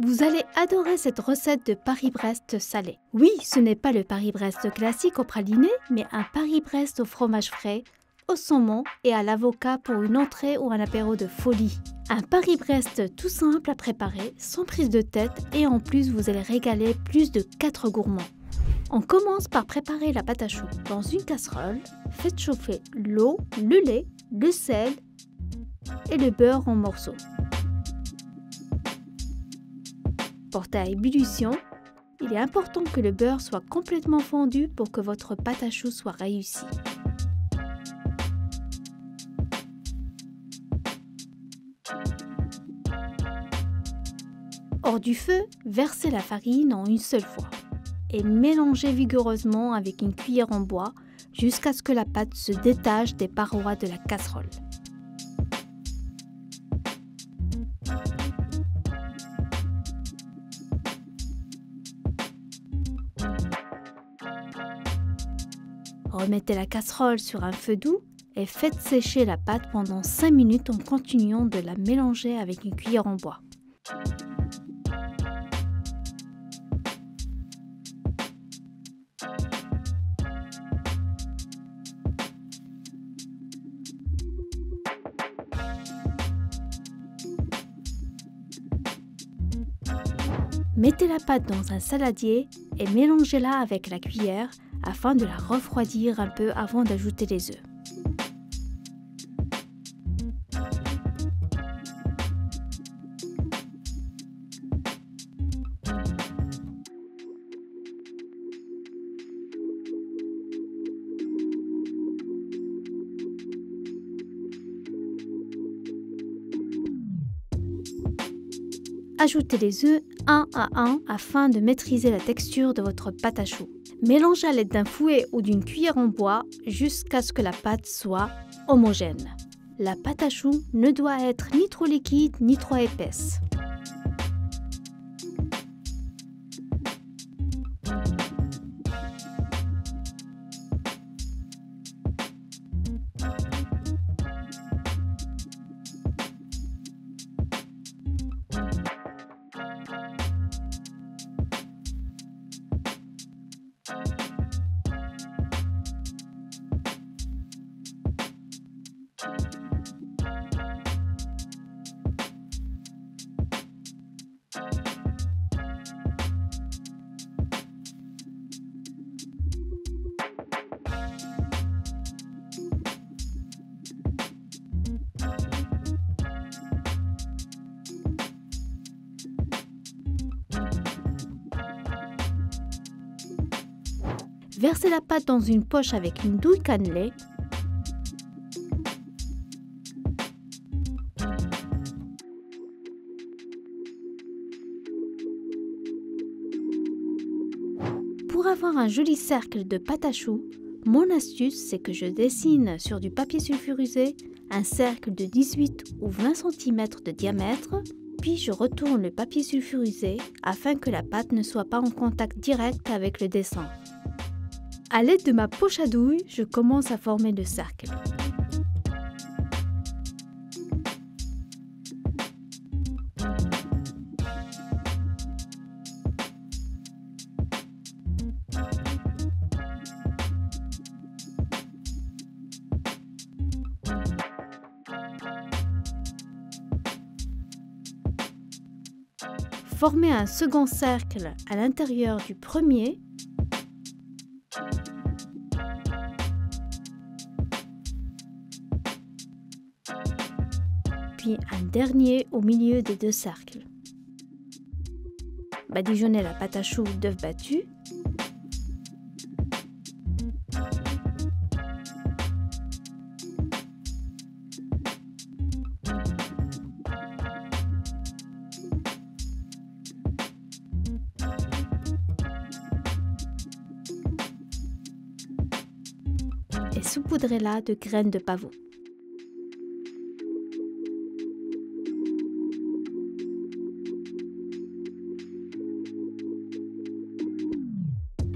Vous allez adorer cette recette de Paris-Brest salé. Oui, ce n'est pas le Paris-Brest classique au praliné, mais un Paris-Brest au fromage frais, au saumon et à l'avocat pour une entrée ou un apéro de folie. Un Paris-Brest tout simple à préparer, sans prise de tête et en plus vous allez régaler plus de 4 gourmands. On commence par préparer la pâte à choux. Dans une casserole, faites chauffer l'eau, le lait, le sel et le beurre en morceaux. Portez à ébullition. Il est important que le beurre soit complètement fondu pour que votre pâte à choux soit réussie. Hors du feu, versez la farine en une seule fois et mélangez vigoureusement avec une cuillère en bois jusqu'à ce que la pâte se détache des parois de la casserole. Remettez la casserole sur un feu doux et faites sécher la pâte pendant 5 minutes en continuant de la mélanger avec une cuillère en bois. Mettez la pâte dans un saladier et mélangez-la avec la cuillère afin de la refroidir un peu avant d'ajouter les œufs. Ajoutez les œufs un à un afin de maîtriser la texture de votre pâte à choux. Mélangez à l'aide d'un fouet ou d'une cuillère en bois jusqu'à ce que la pâte soit homogène. La pâte à choux ne doit être ni trop liquide ni trop épaisse. Versez la pâte dans une poche avec une douille cannelée. Pour avoir un joli cercle de pâte à choux, mon astuce c'est que je dessine sur du papier sulfurisé un cercle de 18 ou 20 cm de diamètre, puis je retourne le papier sulfurisé afin que la pâte ne soit pas en contact direct avec le dessin. À l'aide de ma poche à douille, je commence à former le cercle. Formez un second cercle à l'intérieur du premier. Puis un dernier au milieu des deux cercles. Badigeonnez la pâte à choux d'œuf battu. Et saupoudrez-la de graines de pavot.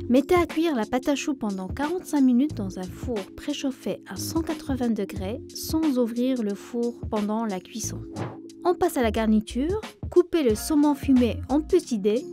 Mettez à cuire la pâte à choux pendant 45 minutes dans un four préchauffé à 180 degrés sans ouvrir le four pendant la cuisson. En On passe à la garniture. Coupez le saumon fumé en petits dés.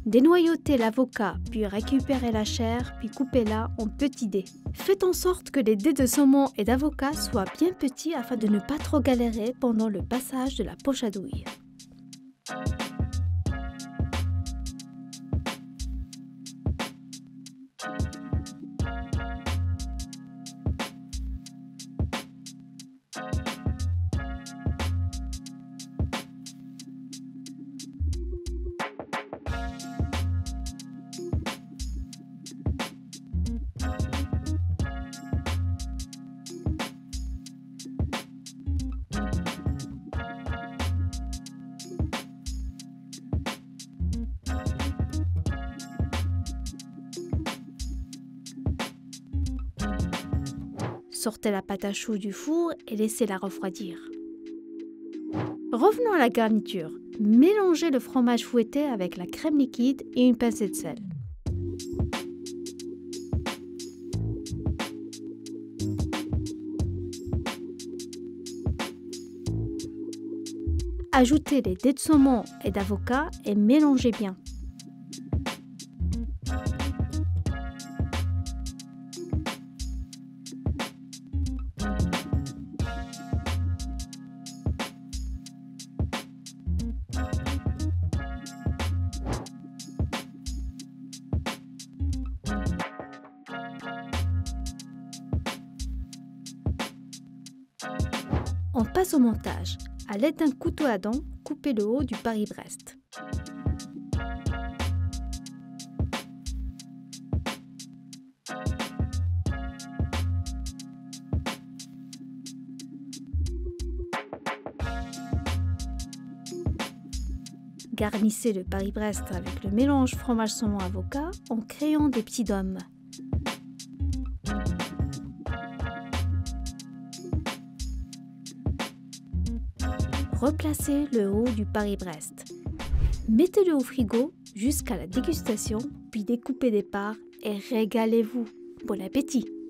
Dénoyautez l'avocat, puis récupérez la chair, puis coupez-la en petits dés. Faites en sorte que les dés de saumon et d'avocat soient bien petits afin de ne pas trop galérer pendant le passage de la poche à douille. Sortez la pâte à choux du four et laissez-la refroidir. Revenons à la garniture. Mélangez le fromage fouetté avec la crème liquide et une pincée de sel. Ajoutez les dés de saumon et d'avocat et mélangez bien. On passe au montage. À l'aide d'un couteau à dents, coupez le haut du Paris-Brest. Garnissez le Paris-Brest avec le mélange fromage saumon avocat en créant des petits dômes. Replacez le haut du Paris-Brest. Mettez-le au frigo jusqu'à la dégustation, puis découpez des parts et régalez-vous. Bon appétit!